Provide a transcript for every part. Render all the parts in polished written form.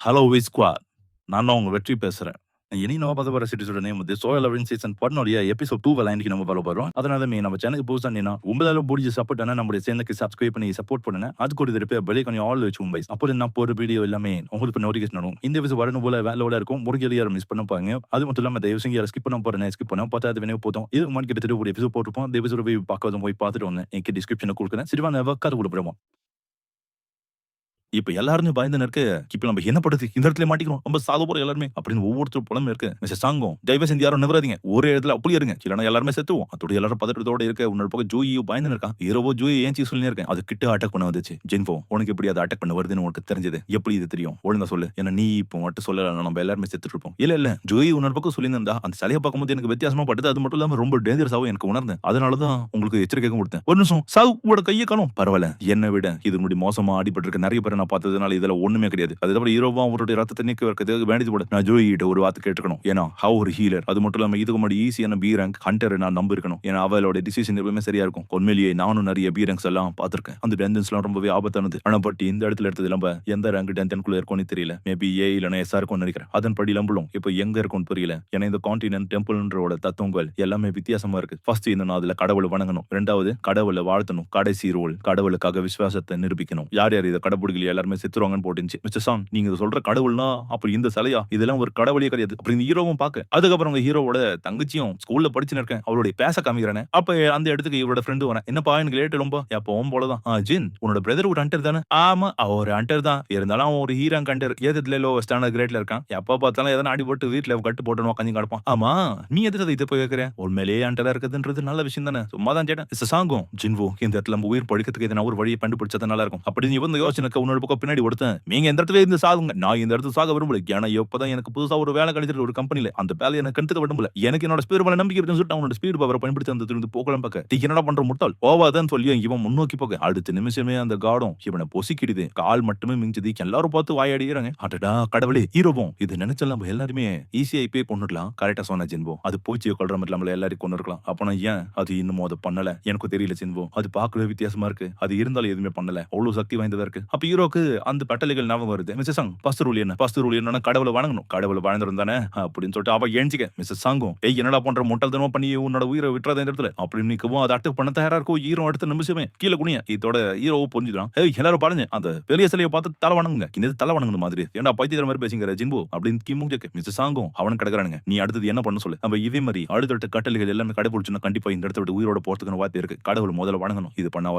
Hello we squad. நான் தான் உங்க வெற்றி பேசுறேன். இனி நம்ம பார்க்க போற சீரிஸோட நேம் வந்து சோயா லெவலிங் சீசன் 1 எபிசோட் 2 இன்னைக்கு நம்ம பார்க்க போறோம். அதனால நம்ம சேனலுக்கு புதுசா இருந்தீங்கன்னா உங்களால முடிஞ்ச சப்போர்ட் நம்முடைய சேனலுக்கு சப்ஸ்கிரைப் பண்ணி சப்போர்ட் பண்ணுங்க. அதுக்கு ஒரு திருப்பி பெல் ஐகானை ஆல் வச்சு உங்க அப்போ நான் போற வீடியோ எல்லாமே உங்களுக்கு நோட்டிஃபிகேஷன் வரும். இந்த எபிசோட் வரணும் போல வேலையோட இருக்கும். முடிஞ்சது யாரும் மிஸ் பண்ண பாருங்க. அது மட்டும் இல்லாம தயவு செஞ்சு ஸ்கிப் பண்ண போறேன் ஸ்கிப் பண்ண பார்த்தா அது வேணும் போதும். இது மாதிரி கிட்டத்தட்ட ஒரு எபிசோட் போட்டுருப்போம். அந்த எபிசோட் போய் பார்க்காத போய் பார்த்துட்டு வாங்க. எனக்கு டிஸ்கிரிப்ஷன்ல கொடுக்குறேன். சரிவா வக்காது கொடுப்போம். இப்ப எல்லாருமே பயந்துன்னு இருக்கு. இப்ப நம்ம என்ன பண்றது? இந்த இடத்துல மாட்டிக்கிறோம். நம்ம சாக போறோம் எல்லாருமே அப்படின்னு ஒவ்வொருத்தரும் புலம்பு இருக்கு. மிஸ்டர் சாங்கும் தயவு செஞ்சு யாரும் நிவராதீங்க. ஒரே இடத்துல அப்படியே இருங்க. இல்லைன்னா எல்லாருமே செத்துவோம். அதோட எல்லாரும் பதட்டத்தோட இருக்க. உன்னோட பக்கம் ஜூயியும் பயந்துன்னு இருக்கான். ஹீரோவோ ஜூயி ஏஞ்சி சொல்லி இருக்கேன். அது கிட்ட அட்டாக் பண்ண வந்துச்சு. ஜென்ஃபோ உனக்கு எப்படி அது அட்டாக் பண்ண வருதுன்னு உனக்கு தெரிஞ்சது? எப்படி இது தெரியும்? ஒழுங்கா சொல்லு. ஏன்னா நீ இப்போ மட்டும் சொல்லல நம்ம எல்லாருமே செத்துட்டு இருப்போம். இல்ல ஜூயி உன்னோட பக்கம் சொல்லியிருந்தா அந்த சிலையை பார்க்கும்போது எனக்கு வித்தியாசமா பட்டது. அது மட்டும் இல்லாம ரொம்ப டேஞ்சரஸாவும் எனக்கு உணர்ந்தேன். அதனாலதான் உங்களுக்கு எச்சரிக்கை கொடுத்தேன். ஒரு நிமிஷம் சாவுவோட கையை காணும். பரவாயில்ல என்னை விட இது முடி மோசமா அடிபட்டு இருக்க நிறைய பேரை நான் பார்த்ததுனால இதுல ஒண்ணுமே கிடையாது. அதுக்கப்புறம் ஹீரோவா அவருடைய ரத்தத்தை நீக்க வைக்கிறதுக்கு வேண்டியது போட நான் ஜோயி கிட்ட ஒரு வார்த்தை கேட்டுக்கணும். ஏன்னா ஹவ் ஒரு ஹீலர். அது மட்டும் இல்லாம இதுக்கு முன்னாடி ஈஸியான பி ரேங்க் ஹண்டர் நான் நம்ப இருக்கணும். ஏன்னா அவளோட டிசிஷன் எப்பவுமே சரியா இருக்கும். உண்மையிலேயே நானும் நிறைய பி ரேங்க்ஸ் எல்லாம் பார்த்திருக்கேன். அந்த டென்டன்ஸ் எல்லாம் ரொம்பவே ஆபத்தானது. ஆனா பட் இந்த இடத்துல எடுத்தது நம்ம எந்த ரேங்க் டென்டன்குள்ள இருக்கும்னு தெரியல. மேபி ஏ இல்லைன்னா எஸ்ஆர் இருக்கும் நினைக்கிறேன். அதன்படி லம்பளும் இப்போ எங்க இருக்கும்னு தெரியல. ஏன்னா இந்த கான்டினென்ட் டெம்பிள்ன்றோட தத்துவங்கள் எல்லாமே வித்தியாசமா இருக்கு. ஃபர்ஸ்ட் இந்த அதுல கடவுளை வணங்கணும். ரெண்டாவது கடவுளை வாழ்த்தணும். கடைசி ரோல் கடவுளுக்காக விசுவாசத்தை நிரூபிக்கணும். யார் யார் இதை கடைபிடிக்கல எல்லாருமே செத்துருவாங்கன்னு போட்டுச்சு. மிஸ்டர் சாங் நீங்க சொல்ற கடவுள்னா அப்ப இந்த சிலையா? இதெல்லாம் ஒரு கடவுளே கிடையாது. அப்படி இந்த ஹீரோவும் பாக்க. அதுக்கப்புறம் உங்க ஹீரோவோட தங்கச்சியும் ஸ்கூல்ல படிச்சுன்னு இருக்கேன். அவளுடைய பேச காமிக்கிறானே. அப்ப அந்த இடத்துக்கு இவரோட ஃப்ரெண்டு வரேன். என்னப்பா எனக்கு லேட் ரொம்ப எப்பவும் போலதான். ஜின் உன்னோட பிரதர் ஒரு ஹண்டர் தானே? ஆமா ஒரு ஹண்டர் தான். இருந்தாலும் அவன் ஒரு ஹீராங் ஹண்டர். ஏதத்துல லோ ஸ்டாண்டர்ட் கிரேட்ல இருக்கான். எப்ப பார்த்தாலும் எதனா அடி போட்டு வீட்டுல கட்டு போட்டு உட்காந்து கிடப்பான். ஆமா நீ எதுக்கு இதை போய் கேட்கிறேன்? உண்மையிலேயே ஹண்டரா இருக்குதுன்றது நல்ல விஷயம் தானே. சும்மா தான் கேட்டேன். சாங்கும் ஜின்வோ இந்த இடத்துல நம்ம உயிர் பழிக்கிறதுக்கு எதனா ஒரு வழியை கண்டுபிடிச்சது நல்லா இருக்கும். அப்படி நீ வந்து யோசனைக்கு உன்னோட பக்கம் பின்னாடி கொடுத்தேன். நீங்க இந்த இடத்துல இருந்து சாகுங்க. நான் இந்த இடத்துல சாக விரும்பல. ஏன்னா எப்பதான் எனக்கு புதுசா ஒரு வேலை கிடைச்சிட்டு ஒரு கம்பெனில அந்த வேலையை எனக்கு கண்டுக்க விரும்பல. எனக்கு என்னோட ஸ்பீட் மேல நம்பிக்கை இருக்குன்னு சொல்லிட்டு அவனோட ஸ்பீட் பவரை பயன்படுத்தி அந்த இருந்து போகலாம் பார்க்க. நீ என்னடா பண்ற முட்டாள் போவாதான் சொல்லி இவன் முன்னோக்கி போக அடுத்த நிமிஷமே அந்த காடும் இவனை பொசிக்கிடுது. கால் மட்டுமே மிஞ்சது. எல்லாரும் பார்த்து வாயாடிறாங்க. அடடா கடவுளே ஹீரோவும் இது நினைச்சா நம்ம எல்லாருமே ஈஸியா இப்பே கொண்டுடலாம். கரெக்டா சொன்ன ஜின்போ. அது பூச்சியை கொள்ற மாதிரி நம்மள எல்லாரும் கொண்டு இருக்கலாம். அப்பனா ஏன் அது இன்னமும் அதை பண்ணல? எனக்கு தெரியல ஜின்போ. அது பார்க்கவே வித்தியாசமா இருக்கு. அது இருந்தாலும் எதுவுமே பண்ணல. அவ்வளவு சக்தி வாய்ந்ததா இருக்கு. அப்ப ஹீரோக்கு அந்த பட்டளைகள் ஞாபகம் வருது. மிஸ்டர் சாங் ஃபர்ஸ்ட் ரூல் என்ன? ஃபர்ஸ்ட் ரூல் என்னன்னா கடவுளை வணங்கணும். கடவுளை வாழ்ந்திருந்தானே அப்படின்னு சொல்லிட்டு அவ ஏஞ்சிக்க. மிஸ்டர் சாங்கும் என்னடா பண்ற முட்டாள்தனமா பண்ணி உன்னோட உயிரை விட்டுறத இந்த இடத்துல அப்படின்னு நிக்கவும் அதை அட்டாக் பண்ண தயாரா இருக்கும். ஹீரோ அடுத்த நிமிஷமே கீழே குனிய. இதோட ஹீரோவை புரிஞ்சுக்கலாம். எல்லாரும் பாருங்க அந்த பெரிய சிலையை பார்த்து தலை வணங்குங்க. இந்த தலை வணங்கணும் மாதிரி ஏன்டா பைத்தியக்கிற மாதிரி பேசிங்கிற ஜின்பு அப்படின்னு கிமுஜக்கு. மிஸ்டர் சாங்கும் அவனும் கிடக்குறானுங்க. நீ அடுத்தது என்ன பண்ண சொல்லு. நம்ம இதே மாதிரி அடுத்த கட்டளைகள் எல்லாமே கடைபிடிச்சுன்னா கண்டிப்பா இந்த இடத்த விட்டு உயிரோட போறதுக்கு வாய்ப்பு இருக்கு. கடவுள் முதல்ல வணங்கணும். இது பண்ணா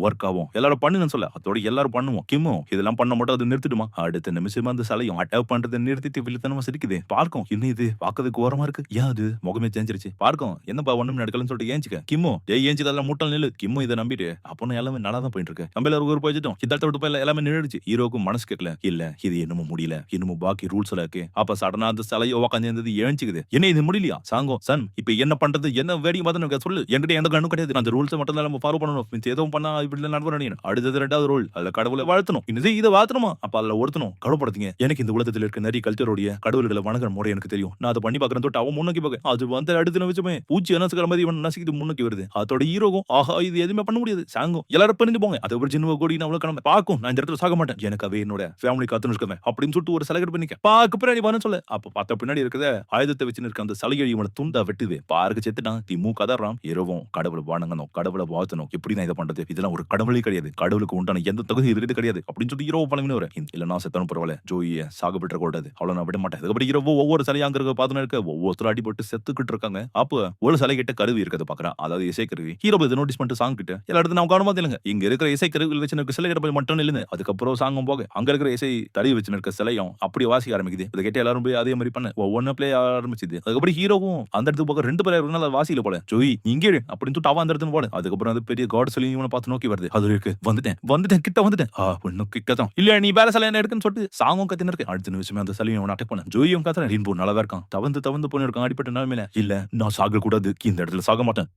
ஒர்க் ஆகும் எல்லாரும் பண்ணுன்னு சொல்ல. அதோட எல்லாரும் பண்ணுவோம். கிமோ இதெல்லாம் பண்ண மட்டும் அது நிறுத்திடுமா? அடுத்த நிமிஷமா அந்த சிலையும் அட்டாக் பண்றதை நிறுத்திட்டு வில்லத்தனமா சிரிக்குது. பார்க்கும் இன்னும் இது பார்க்கறதுக்கு ஓரமா இருக்கு. ஏன் அது முகமே சேஞ்சிருச்சு. பார்க்கும் என்னப்பா ஒண்ணும் நடக்கலன்னு சொல்லிட்டு ஏஞ்சிக்க. கிம்மோ ஏஞ்சி அதெல்லாம் முட்டல் நில்லு. கிம்மோ இதை நம்பிட்டு அப்போ எல்லாமே நல்லா தான் போயிட்டு இருக்கு. நம்ம எல்லாரும் ஒரு போயிட்டோம். இந்த விட்டு போய் எல்லாமே நின்றுச்சு. ஹீரோக்கும் மனசு கேட்கல. இல்ல இது இன்னமும் முடியல. இன்னமும் பாக்கி ரூல்ஸ் எல்லாம் இருக்கு. அப்ப சடனா அந்த சிலையை உட்காந்து இருந்தது ஏஞ்சிக்குது. என்ன இது முடியலையா? சாங்கோ சன் இப்ப என்ன பண்றது? என்ன வேடிக்கை பார்த்து சொல்லு. என்கிட்ட எந்த கண்ணும் கிடையாது. அந்த ரூல்ஸ் மட்டும் தான் நம்ம ஃபாலோ பண்ணணும். எதுவும் பண்ணா இப்படி நடவடிக்கை. அடுத்தது ரெண்டாவது ரூல் அதுல கடவுளை வாழ்த்தணும். இதை வாழ்த்தணுமா? அப்ப அதுல ஒருத்தணும் கடவுப்படுத்தீங்க. எனக்கு இந்த உலகத்தில் இருக்க நிறைய கல்ச்சரோடைய கடவுள்களை வணங்குற முறை எனக்கு தெரியும். நான் அதை பண்ணி பாக்குறேன் தொட்டு அவன் முன்னோக்கி போக. அது வந்து அடுத்த நிமிஷமே பூச்சி நசுக்கிற மாதிரி இவன் நசுக்கிட்டு முன்னோக்கி வருது. அதோட ஹீரோவும் ஆஹா இது எதுவுமே பண்ண முடியாது. சாங்கும் எல்லாரும் பிரிஞ்சு போங்க. அது ஒரு சின்ன கோடி நான் அவ்வளவு கிளம்ப பாக்கும். நான் இந்த இடத்துல சாக மாட்டேன். எனக்கு அவே என்னோட ஃபேமிலி காத்துன்னு இருக்கேன் அப்படின்னு சொல்லிட்டு ஒரு சலகை பண்ணிக்க. பாக்கு பின்னாடி வரணும் சொல்ல. அப்ப பார்த்த பின்னாடி இருக்கிற ஆயுதத்தை வச்சு இருக்க அந்த சலுகை இவனை துண்டா வெட்டுது. பாருக்கு செத்துட்டான். திமுக கதறான். இரவும் கடவுளை வணங்கணும். கடவுளை வாழ்த்தணும். எப்படி நான் இதை பண்றது? இதெல்லாம் ஒரு கடவுளே கிடையாது. கடவுளுக்கு உண்டான எந்த தகுதி இருக்கிறது கிடையாது அப்படின்னு சொல்லி ஹீரோ பழமின்னு வர. இல்ல நான் செத்தனும் பரவாயில்ல. ஜோயியை சாகப்பட்டு கூடாது. அவ்வளவு நான் விட மாட்டேன். அதுக்கப்புறம் ஹீரோ ஒவ்வொரு சிலையாங்க பார்த்துன்னு இருக்க. ஒவ்வொருத்தரும் அடிபட்டு செத்துக்கிட்டு இருக்காங்க. அப்போ ஒரு சிலை கிட்ட கருவி இருக்கிறது பாக்குறான். அதாவது இசை கருவி. ஹீரோ இதை நோட்டீஸ் பண்ணிட்டு சாங் கிட்ட எல்லா இடத்துல நான் கவனமா இல்லைங்க. இங்க இருக்கிற இசை கருவிகள் வச்சு இருக்க சிலை கிட்ட போய் மட்டும் இல்லைன்னு. அதுக்கப்புறம் சாங்கும் போக அங்க இருக்கிற இசை தறி வச்சு இருக்க சிலையும் அப்படி வாசிக்க ஆரம்பிக்குது. இதை கேட்டு எல்லாரும் போய் அதே மாதிரி பண்ண ஒவ்வொன்னு பிளே ஆரம்பிச்சுது. அதுக்கப்புறம் ஹீரோவும் அந்த இடத்துக்கு போக 2 பேர் இருந்தாலும் வாசியில போல. ஜோய் இங்கே அப்படின்னு சொல்லிட்டு அவன் அந்த இடத்துல போல. அதுக்கப்புறம் அது பெரிய காட் சொல்லி இவனை பார்த்து நோக்கி வருது. அது இருக்கு வந்துட்டேன் கிட்ட வந்துட்டேன். ஒன்னும் கிட்டதான் இல்ல நீ வேற சிலை என்ன எடுக்குன்னு சொல்லிட்டு சாங்கும் கத்தின்னு இருக்கு. அடுத்த நிமிஷமே அந்த சிலையும் அவன் அட்டாக் பண்ண. ஜோயும் கத்துறேன். ரீன்போ நல்லா இருக்கான். தவந்து போன இருக்கான். அடிப்பட்ட நிலைமையில இல்ல நான் சாக கூடாது. இந்த இடத்துல சாக மாட்டேன்.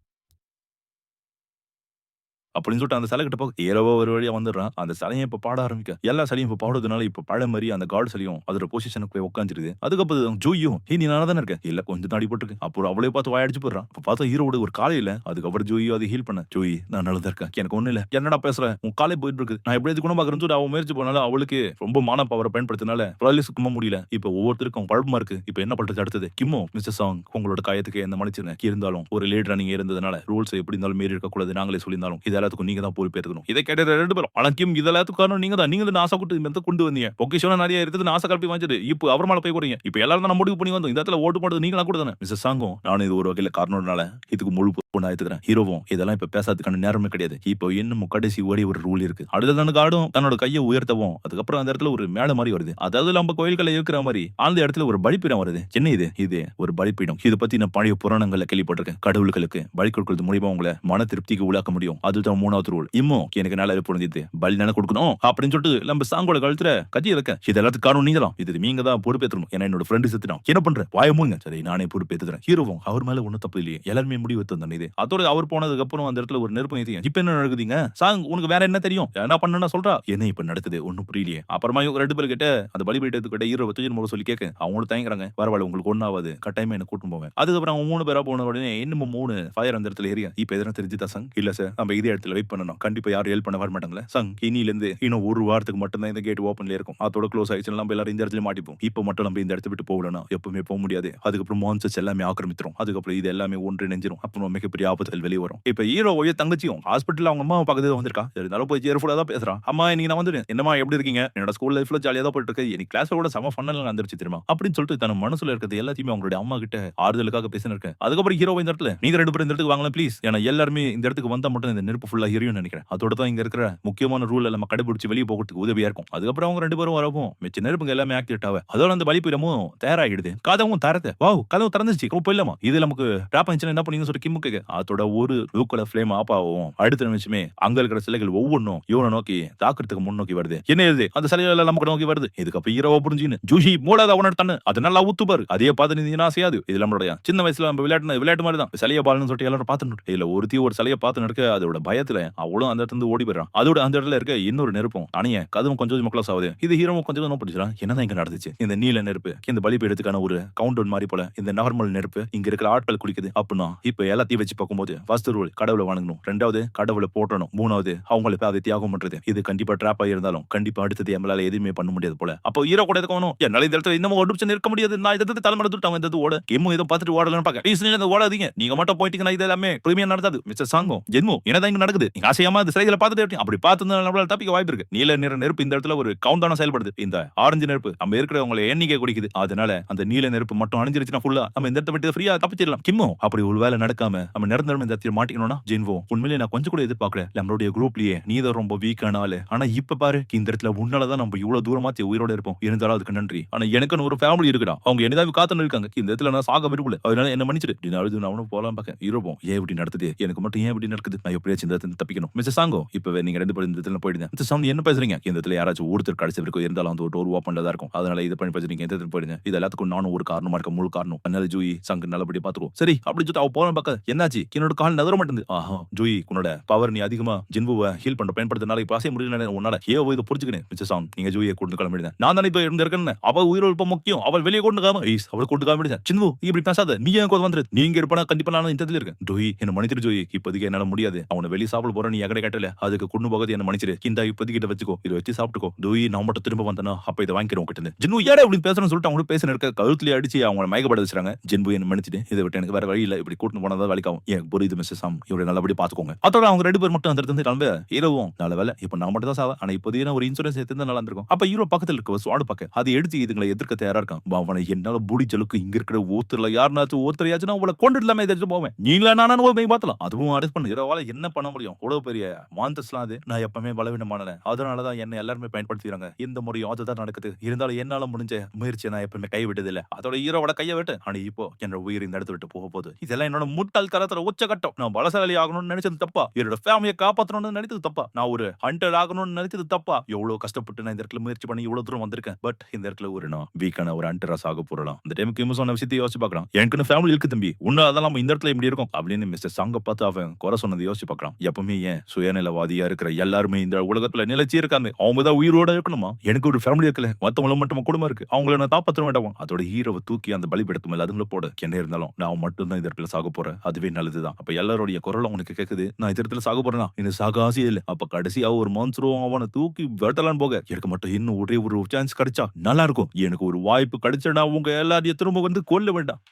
அப்படின்னு சொல்லிட்டு அந்த சிலை கிட்ட போக ஏறவோ ஒரு வழியா வந்துடுறான். அந்த சிலையும் இப்ப பாட ஆரம்பிக்க. எல்லா சிலையும் இப்ப பாடுறதுனால இப்ப பழைய மாரி அந்த காட் சிலையும் அதோட பொசிஷனுக்கு போய் உட்காந்துருது. அதுக்கப்புறம் ஜூயும் நீ நல்லா தானே இருக்க? இல்ல கொஞ்சம் தாடி போட்டுருக்கு. அப்புறம் அவளே பார்த்து வாயடிச்சு போடுறான். அப்ப பார்த்தா ஹீரோட ஒரு காலே இல்ல. அதுக்கப்புறம் ஜூயோ அதை ஹீல் பண்ண. ஜூயி நான் நல்லா இருக்கேன். எனக்கு ஒண்ணு இல்ல. என்னடா பேசுற? உன் காலே போயிட்டு இருக்கு. நான் எப்படி குணமாக்குறேன்னு சொல்லி அவன் முயற்சி பண்ணாலும் அவளுக்கு ரொம்ப மான பவரை பயன்படுத்தினால சுத்தமா முடியல. இப்ப ஒவ்வொருத்தருக்கும் குழப்பமா இருக்கு. இப்ப என்ன பண்றது அடுத்தது? கிம்மோ மிஸ்டர் சாங் உங்களோட காயத்துக்கு என்ன மன்னிச்சிருங்க. இருந்தாலும் ஒரு லீடரா நீங்க இருந்ததுனால ரூல்ஸ் எப்படி இருந்தாலும் மீறி இருக்க கூடாது. நாங்களே சொல்லியிருந்தாலும் இது எல்லாத்துக்கும் நீங்க தான் பொறுப்பேற்கணும். இதை கேட்ட 2 பேரும் ஆனா கிம் இது எல்லாத்துக்கும் காரணம் நீங்க தான். நீங்க தான் ஆசை கொண்டு வந்தீங்க. பொக்கிஷனா நிறைய இருக்குது. ஆசை கல்பி வாங்கிட்டு இப்போ அவர் மேல போய் போறீங்க. இப்ப எல்லாரும் தான் முடிவு பண்ணி வந்தோம். இந்த இடத்துல ஓட்டு போட்டது நீங்களா கூட தானே. மிஸ்டர் சாங்கும் நானும் இது ஒரு வகையில காரணம்னால இதுக்கு முழு பொறுப்பு எடுத்துக்கிறேன். ஹீரோவும் இதெல்லாம் இப்ப பேசாததுக்கான நேரமே கிடையாது. இப்போ இன்னும் கடைசி ஓடி ஒரு ரூல் இருக்கு. அடுத்ததான காடும் தன்னோட கையை உயர்த்தவும் அதுக்கப்புறம் அந்த இடத்துல ஒரு மேடை மாதிரி வருது. அதாவது நம்ம கோயில்களை இருக்கிற மாதிரி அந்த இடத்துல ஒரு பலிப்பீடம் வருது. என்ன இது ஒரு பலிப்பீடம். இதை பத்தி நான் பழைய புராணங்கள்ல கேள்விப்பட்டிருக்கேன். கடவுள்களுக்கு பலி கொடுக்கிறது மூலியமா உங்களை மன திருப்திக்கு உள்ளாக்க முடியும். அதுதான் 3வது ரூல். இன்னும் எனக்கு நல்லா புரிஞ்சுது. பலி தானே கொடுக்கணும் அப்படின்னு சொல்லிட்டு நம்ம சாங்கோட கழுத்துல கட்டி வைக்க இது எல்லாத்துக்கும் காரணம் நீங்க தான். இது நீங்க தான் பொறுப்பேற்றணும். ஏன்னா என்னோட ஃப்ரெண்டு செத்துட்டான். என்ன பண்ற வாயமுங்க. சரி நானே பொறுப்பேற்றுறேன். ஹீரோவும் அவர் மேல ஒன்னும் தப்பு இல்லையே. எல்லாருமே முடிவு எடுத்து இது அதோட அவர் போனதுக்கு அப்புறம் அந்த இடத்துல ஒரு நெருப்பு ஏத்தி இப்ப என்ன நடக்குதுங்க சாங் உனக்கு வேற என்ன தெரியும் என்ன பண்ணணும்னு சொல்றா. என்ன இப்ப நடக்குது ஒன்னும் புரியலையே. அப்புறமா இவங்க 2 பேர் கிட்ட அந்த பலிபீடத்துக்கிட்ட ஹீரோ தூக்கி சொல்லி கேட்க அவங்களும் தயங்குறாங்க. பரவாயில்ல உங்களுக்கு ஒன்னாவது கட்டாயமா என்ன கூட்டு போவேன். அதுக்கப்புறம் அவங்க 3 பேரா போன உடனே இன்னும் 3 ஃபயர் அந்த இடத்துல ஏரியா. இப்ப எதனா தெரிஞ்சுதா சங்? இல்ல சார் நம்ம இதே இடத்துல வெயிட் பண்ணணும். கண்டிப்பா யாரும் ஹெல்ப் பண்ண வர மாட்டாங்களே சங். இனில இருந்து இன்னும் ஒரு வாரத்துக்கு மட்டும் தான் இந்த கேட் ஓபன்ல இருக்கும். அதோட க்ளோஸ் ஆயிடுச்சு. நம்ம எல்லாரும் இந்த இடத்துல மாட்டிப்போம். இப்ப மட்டும் நம்ம இந்த இடத்தை விட்டு போகலன்னா எப்பவுமே போக முடியாது. அதுக்கப்புறம் மான்சஸ் எல்லாமே ஆக்கிரமித்துரும். அதுக்கப்புறம் இது எல்லாமே ஒன்று நெஞ்சிரும். அப்புறம் மிகப்பெரிய ஆபத்துகள் வெளியே வரும். இப்ப ஹீரோவைய தங்கச்சியும் ஹாஸ்பிட்டல் அவங்க அம்மா பக்கத்துல வந்திருக்கா. இருந்தாலும் போய் சேர்ஃபுல்லா தான் பேசுறான். அம்மா இன்னைக்கு நான் வந்துட்டேன். என்னமா எப்படி இருக்கீங்க? என்னோட ஸ்கூல் லைஃப்ல ஜாலியா தான் போயிட்டு இருக்கு. எனக்கு கிளாஸ்ல கூட செம ஃபன்னா நடந்துருச்சு தெரியுமா அப்படின்னு சொல்லிட்டு தன் மனசுல இருக்கிறது எல்லாத்தையுமே அவங்களுடைய அம்மா கிட்ட ஆறுதலுக்காக பேசினிருக்கேன். அதுக்கப்புறம் ஹீரோ இந்த இடத்துல நீங்க 2 பேரும் இந்த இடத்துக்கு வாங்கலாம் ப்ளீஸ். ஏன்னா எல்லாருமே இந்த இடத்துக்கு வந்தா மட்டும் இந்த நெருப்பு ஃபுல்லா எரியும் நினைக்கிறேன். அதோட தான் இங்க இருக்கிற முக்கியமான ரூல் நம்ம கடைபிடிச்சு வெளியே போகிறதுக்கு உதவியா இருக்கும். அதுக்கப்புறம் அவங்க 2 பேரும் வரவும் மிச்ச நெருப்புங்க எல்லாமே ஆக்டிவேட் ஆக அதோட அந்த பலிபீடமும் தயாராகிடுது. கதவும் தரது வாவ் கதவு திறந்துச்சு. போயிடலாமா இது நமக்கு டிராப் ஆயிடுச்சுன்னா என்ன பண்ணீங்கன்னு சொல்லி கிம்மு கேட்க அதோட ஒரு ப்ளூ கலர் ஃப்ளேம் ஆப் ஆகும். அடுத்த நிமிஷமே அங்க இருக்கிற சிலைகள் ஒவ்வொன்றும் இவனை நோக்கி தாக்குறதுக்கு முன்னோக்கி வருது. என்ன இது அந்த சிலைகள் எல்லாம் நமக்கு நோக்கி வருது. இதுக்கப்புறம் ஹீரோவா புரிஞ்சுன்னு ஜூஹி மூடாத அவனோட தண்ணு அது நல்லா ஊத்து பாரு. அதே பார்த்து நீ ஆசையாது. இது நம்மளுடைய சின்ன வயசுல நம்ம விளையாட்டு மாதிரி தான் சிலையை பாருன்னு சொல்லிட்டு எல்லாரும் பார்த்துட்டு இல்ல ஒரு சிலையை பார்த்து நடக்க அதோட பயத்துல அவளும் அந்த இடத்துல ஓடி போயிடறான். அதோட அந்த இடத்துல இருக்க இன்னொரு நெருப்பும் அணிய கதவும் கொஞ்சம் மக்களா ஆகுது. இது ஹீரோவும் கொஞ்சம் நோட் பண்ணிச்சான். என்னதான் இங்க நடந்துச்சு. இந்த நீல நெருப்பு இந்த பலிபீடத்துக்கான ஒரு கவுண்ட் டவுன் மாதிரி போல இந்த நார்மல் நெருப்பு இங்க இருக்கிற ஆட்கள் குளிக்குது அப்படின்னா இப்ப எல்லாத்தையும் வச்சு பார்க்கும்போது ஃபர்ஸ்ட் ரூல் கடவுளை வணங்கணும். 2வது கடவுளை போற்றணும். 3வது அவங்களுக்கு அதை தியாகம் பண்றது. இது கண்டிப்பா டிராப் ஆயிருந்தாலும் கண்டிப்பா அடுத்தது எங்களால எதுவுமே பண்ண முடியாது போல. அப்போ ஹீரோ கூட இருக்கணும். என்னால இந்த இடத்துல இன்னமும் ஒரு நிமிஷம் இருக்க முடியாது. நான் இதை தலைமுறை துட்டாங்க இந்த ஓட கேமும் இதை பார்த்துட்டு ஓடலன்னு பாக்க ப்ளீஸ் நீங்க ஓடாதீங்க. நீங்க மட்டும் போயிட்டீங்கன்னா இது எல்லாமே பிரீமியம் நடந்தாது. மிஸ்டர் சாங்கும் ஜென்மோ என்னதான் இங்க நடக்குது. நீங்க ஆசையாம அந்த சிலைகளை பார்த்துட்டு அப்படி பார்த்து நம்மளால தப்பிக்க வாய்ப்பு இருக்கு. நீல நிற நெருப்பு இந்த இடத்துல ஒரு கவுண்ட் டவுனா செயல்படுது. இந்த ஆரஞ்சு நெருப்பு நம்ம இருக்கிறவங்களை எண்ணிக்கை குடிக்குது. அதனால அந்த நீல நெருப்பு மட்டும் அணிஞ்சிருச்சுன்னா ஃபுல்லா நம்ம இந்த இடத்தை விட்டு ஃப்ரீயா தப்பிச்சிடலாம். கிம்மோ அப்படி ஒரு வேலை நடக்காம நம்ம நிரந்தரம் இந்த இடத்துல மாட்டிக்கணும்னா ஜென்வோ உண்மையிலே நான் கொஞ்சம் கூட எதிர்பார்க்கல. நம்மளுடைய குரூப்லயே நீ தான் ரொம்ப வீக்கான ஆளு. ஆனா இப்ப பாரு இந்த இடத்துல உன்னாலதான் நம்ம இவ்வளவு தூரமாச்சு உயிரோட இருப்போம். இருந்தாலும் அதுக்கு நன்றி. ஆனா எனக்குன்னு ஒரு ஃபேமிலி இருக்குடா. அவங்க என்னதான் காத்துன்னு இருக்காங்க. இந்த இடத்துல நான் சாக விரும்பல. அதனால என்ன மன்னிச்சிடு. அழுது நான் அவனும் போலாம் பார்க்க இருப்போம். ஏன் இப்படி நடத்துது எனக்கு மட்டும் ஏன் இப்படி நடக்குது. நான் எப்படியாச்சும் இந்த இடத்துல தப்பிக்கணும். மிஸ்டர் சாங்கோ இப்ப நீங்க 2 பேரும் இந்த இடத்துல போயிடுங்க. மிஸ்டர் சாங் என்ன பேசுறீங்க. இந்த இடத்துல யாராச்சும் ஒருத்தர் கடைசி வரைக்கும் இருந்தாலும் அந்த ஒரு டோர் ஓப்பன்ல தான் இருக்கும். அதனால இது பண்ணி பேசுறீங்க. இந்த இடத்துல போயிடுங்க. இது எல்லாத்துக்கும் நானும் ஒரு காரணமா இருக்க முழு காரணம். அதனால ஜூயி சங்கு நல்லபடியா பாத்துருவோம். சரி அப்படி சொல்லிட்டு அவ போன பக்கம் என்னாச்சு என்னோட கால் நகர மாட்டேங்குது. ஆஹா ஜூயி உன்னோட பவர் நீ அதிகமா ஜின்வுவை ஹீல் பண்ற பயன்படுத்தினால இப்ப அசைய முடியல. உன்னால ஏவோ இதை புரிஞ்சுக்கிறேன். மிஸ்டர் சாங் நீங்க ஜூயை கொண்டு கிளம்பிடுங்க. நான் தானே இப்ப இருந்திருக்கேன். அவ உயிரோடு முக்கியம். அவள் வெளியே கொண்டு காம அவள் கொண்டு காமிடுங்க. சின்வு இப்படி பேசாத. நீ எனக்கு வந்து நீங்க இருப்பா கண்டிப்பா நான் இந்த இடத்துல இருக்கேன். ஜூயி என்ன மன்னிச்சிரு ஜூயி. இப்போதைக்கு என்னால முடியாது. அவனை வெளியே சாப்பிட போற நீ எகடை கேட்டல அதுக்கு கொண்டு போகிறது என்ன மன்னிச்சிரு. இந்த இப்போதைக்கு கிட்ட வச்சுக்கோ. இதை வச்சு சாப்பிட்டுக்கோ. ஜூயி நான் மட்டும் திரும்ப வந்தனா அப்ப இதை வாங்கிக்கிறோம் கிட்ட ஜின்னு ஏடா இப்படி பேசணும்னு சொல்லிட்டு அவங்க பேச இருக்க கழுத்துல அடிச்சு அவங்க மயக்கப்பட வச்சுறாங்க. ஜின்பு என்ன மன்னிச்சிட்டு இதை விட்டு எனக்கு வேற வழி இல்ல. இப்படி கூட்டு போனதா வலிக்காவும் எனக்கு புரியுது மிஸ்டர் சாம். இவரை நல்லபடி பாத்துக்கோங்க. அதோட அவங்க 2 பேர் மட்டும் அந்த இடத்துல கிளம்ப ஹீரோவும் நல்ல வேலை இப்ப நான் மட்டும் தான் சாவ. ஆனா இப்போதைக்கு ஒரு இன்சூரன்ஸ் எடுத்து நல்லா இருந்திருக்கும். அப்ப ஹீரோ பக்கத்துல இருக்க ஸ்வாடு பக்கம் அதை எடுத்து இதுங்களை எதிர்க்க தயாரா இருக்கான். அவனை என்னால முடிச்சலுக்கு இங்க இருக்கிற ஒருத்தர்ல யாருனாச்சும் ஒருத்தரையாச்சும் அவளை கொண்டு இல்லாம எதாச்சும் போவேன். நீங்களா நானும் போய் பார்த்தலாம். அதுவும் அரெஸ்ட் பண்ணு ஹீரோவால என்ன பண்ண முடியும். அவ்வளவு பெரிய மாந்தஸ்லாம் அது. நான் எப்பவுமே பலவீனமான அதனாலதான் என்ன எல்லாருமே பயன்படுத்திக்கிறாங்க. இந்த முறையும் அதுதான் நடக்குது. இருந்தாலும் என்னால முடிஞ்ச முயற்சியை நான் எப்பவுமே கைவிட்டது இல்ல. அதோட ஹீரோவோட கையை விட்டு ஆனா இப்போ என்னோட உயிர் இந்த இடத்த விட்டு போக போகுது. இதெல்லாம் என்னோட முட்டாள் தரத்துல உச்சகட்டம். நான் பலசாலி ஆகணும்னு நினைச்சது தப்பா. என்னோட ஃபேமிலியை காப்பாற்றணும்னு நினைச்சது தப்பா. நான் ஒரு ஹண்டர் ஆகணும்னு நினைச்சது தப்பா. எவ்வளவு கஷ்டப்பட்டு நான் இந்த இடத்துல முயற்சி பண்ணி இவ்வளவு தூரம் வந்திருக்கேன். பட் இந்த இடத்துல ஒரு நான் வீக்கான ஒரு ஹண்டரா சாக போறலாம். அந்த டைமுக்கு இவன் சொன்ன விஷயத்தை யோசிச்சு பார்க்கலாம். எனக்கு ஃபேமிலி இருக்கு தம்பி. உன்ன அதெல்லாம் இந்த இடத்துல இப்படி இருக்கும் அப்படின்னு மிஸ்டர் சாங்க பார்த்து அவன் குறை சொன்னது யோசிச்சு பார்க்கலாம். எப்பவுமே ஏன் சுயநலவாதியா இருக்கிற எல்லாருமே இந்த உலகத்துல நிலைச்சு இருக்காங்க. அவங்க தான் உயிரோட இருக்கணுமா? எனக்கு ஒரு ஃபேமிலி இருக்குல்ல. மத்தவங்கள மட்டும் குடும்பம் இருக்கு. அவங்கள நான் காப்பாத்த வேண்டாமா? அதோட ஹீரோவ தூக்கி அந்த பலிபீடத்து மேல அதுங்கள போடு. என்ன இருந்தாலும் நான் மட்டும் தான் இந்த இடத்துல சாக போறேன். அதுவே நல்லதுதான். அப்ப எல்லாருடைய குரலும் உனக்கு கேக்குது. நான் இந்த இடத்துல சாக போறேனா? எனக்கு சாக ஆசையே இல்ல. அப்ப கடைசியா ஒரு மான்ஸ்டரும் அவன தூக்கி வெட்டலான்னு போக, எனக்கு மட்டும் இன்னும் ஒரே ஒரு சான்ஸ் கிடைச்சா நல்லா இருக்கும். எனக்கு ஒரு வாய்ப்பு கிடைச்சா உங்க எல்லாரையும் திரும்ப வந்து கொல்ல வேண்டாம்.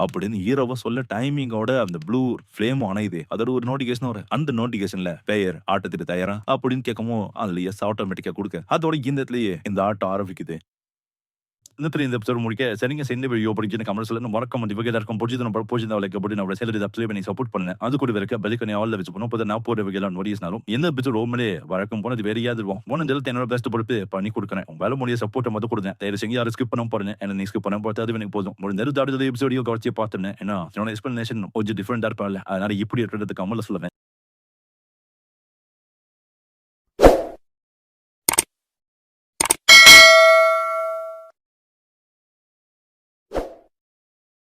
அப்படின்னு ஹீரோவ சொல்ல டைமிங்கோட அந்த ப்ளூ ஃப்ளேமும் அணையுது. அதோட ஒரு நோட்டிஃபிகேஷன் வரும். அந்த நோட்டிஃபிகேஷன்ல பெயர் ஆட்டத்திற்கு தயாரா? அப்படின்னு கேட்கவும் அதுல எஸ் ஆட்டோமேட்டிக்கா குடுக்க. அதோட இந்த இடத்திலேயே இந்த ஆட்டம் ஆரம்பிக்குது. இந்த எபிசோட் முடிக்க சரிங்க சென்னை வீடியோ படிக்கிற கமெண்ட் சொல்லுங்க மறக்காம ಇವಾಗ ಎಲ್ಲರಿಗೂ ಪೋಜಿನ ಅವಳಿಗೆ ಕಬಡ್ಡಿ ನಾವು ಸೆಲೆಬ್ರೇಟ್ ಅಪ್ಸೇಬನಿ ಸಪೋರ್ಟ್ பண்ணேன் அது கூட வரைக்கும் பலிக்கனே ஆல் வச்சு போனோம் அப்போ நான் போற வகையில நோடிஸ்னாலும் எந்த எபிசோட் ஓமலே வழக்கம் போனது வேற யாதுவோம் போன இடத்துல என்னோட பெஸ்ட் பொறுப்பு பண்ணி கொடுக்குறேன் உங்களால முடிய சப்போர்ட் மட்டும் கொடுங்க தயவு செஞ்சு யாரும் ஸ்கிப் பண்ண போறேன் என்ன நீ ஸ்கிப் பண்ண பார்த்து அது எனக்கு போதும் ஒரு நெருதாடுதல் எபிசோடியோ கவர்ச்சியை பார்த்தேன் ஏன்னா என்னோட எக்ஸ்பிளனேஷன் கொஞ்சம் டிஃபரெண்டா இருப்பாங்க அதனால இப்படி இருக்கிறதுக்கு அமல சொல்லுவேன்